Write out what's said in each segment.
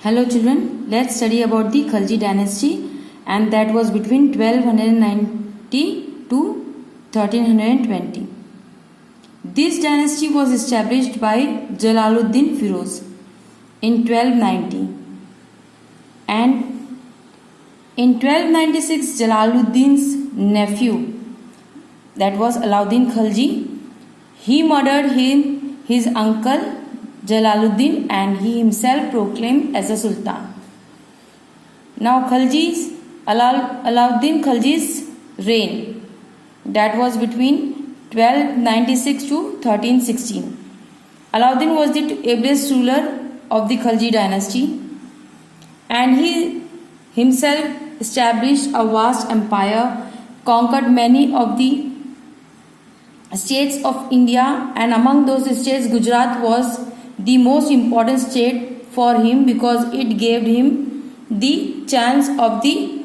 Hello children, let's study about the Khalji dynasty, and that was between 1290 to 1320. This dynasty was established by Jalaluddin Firoz in 1290, and in 1296 Jalaluddin's nephew, that was Alauddin Khalji, he murdered his uncle Jalaluddin and he himself proclaimed as a sultan. Now Alauddin Khalji's reign, that was between 1296 to 1316. Alauddin was the ablest ruler of the Khalji dynasty, and he himself established a vast empire, conquered many of the states of India, and among those states Gujarat was the most important state for him because it gave him the chance of the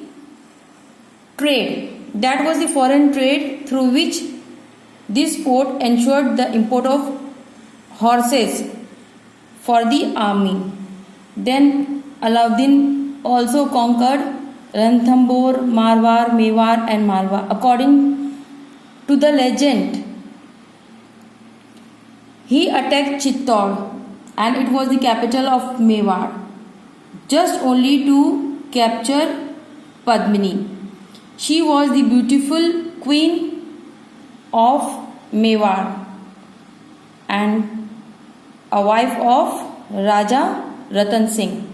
trade. That was the foreign trade through which this port ensured the import of horses for the army. Then Alauddin also conquered Ranthambore, Marwar, Mewar and Malwa. According to the legend, he attacked Chittor, and it was the capital of Mewar, just only to capture Padmini. She was the beautiful queen of Mewar and a wife of Raja Ratan Singh.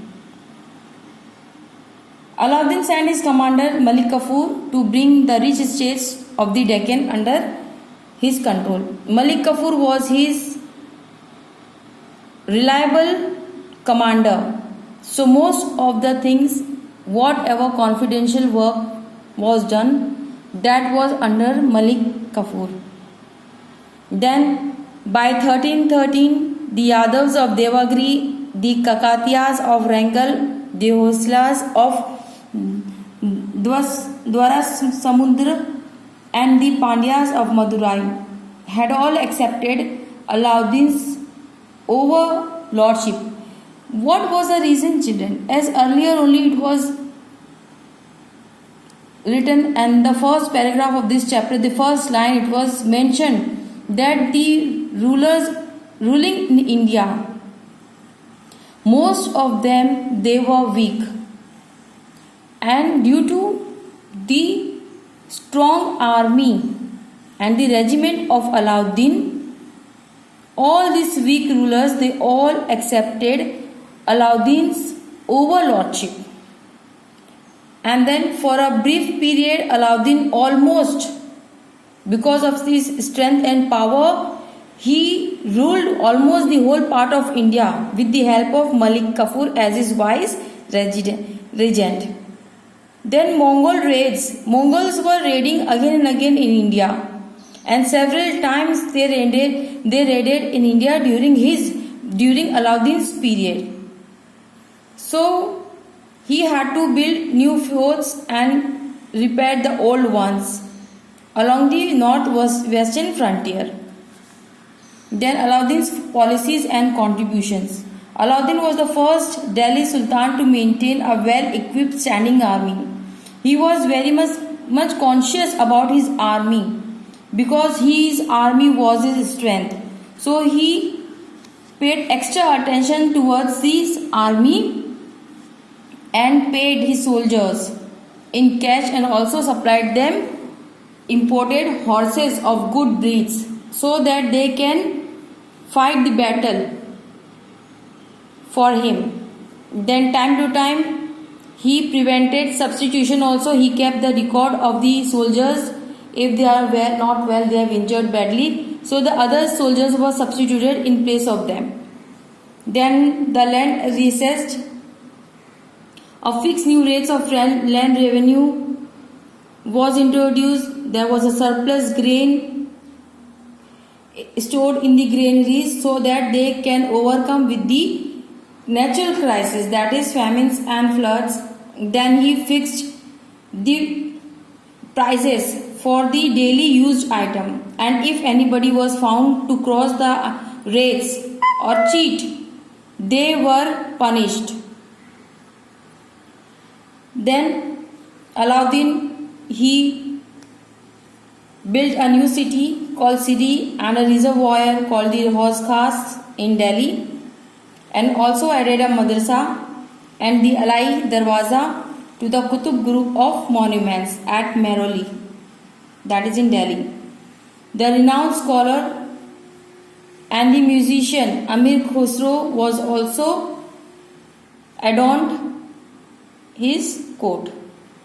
Alauddin sent his commander Malik Kafur to bring the rich states of the Deccan under his control. Malik Kafur was his reliable commander, so most of the things, whatever confidential work was done, that was under Malik Kafur. Then by 1313, the Yadavs of Devagiri, the Kakatiyas of Rangal, the Hoslas of Dwarasamudra and the Pandyas of Madurai had all accepted Alauddin's overlordship. What was the reason, children? As earlier only it was written, and the first paragraph of this chapter, the first line, it was mentioned that the rulers ruling in India, most of them, they were weak, and due to the strong army and the regiment of Alauddin, all these weak rulers, they all accepted Alauddin's overlordship. And then for a brief period, Alauddin almost, because of his strength and power, he ruled almost the whole part of India with the help of Malik Kafur as his vice regent. Then Mongol raids. Mongols were raiding again and again in India, and several times they raided in India during Alauddin's period. So he had to build new forts and repair the old ones along the northwestern frontier. Then Alauddin's policies and contributions. Alauddin was the first Delhi Sultan to maintain a well-equipped standing army. He was very much conscious about his army because his army was his strength. So he paid extra attention towards his army and paid his soldiers in cash and also supplied them imported horses of good breeds so that they can fight the battle for him. Then time to time he prevented substitution also. He kept the record of the soldiers. If they are not well, they have injured badly, so the other soldiers were substituted in place of them. Then the land recessed. A fixed new rates of land revenue was introduced. There was a surplus grain stored in the granaries so that they can overcome with the natural crisis, that is famines and floods. Then he fixed the prices for the daily used item, and if anybody was found to cross the rates or cheat, they were punished. Then Alauddin, he built a new city called Siri and a reservoir called the Hauz Khas in Delhi, and also added a madrasa and the Alai Darwaza to the Qutub group of monuments at Mehrauli, that is in Delhi. The renowned scholar and the musician Amir Khosrow was also adorned his court.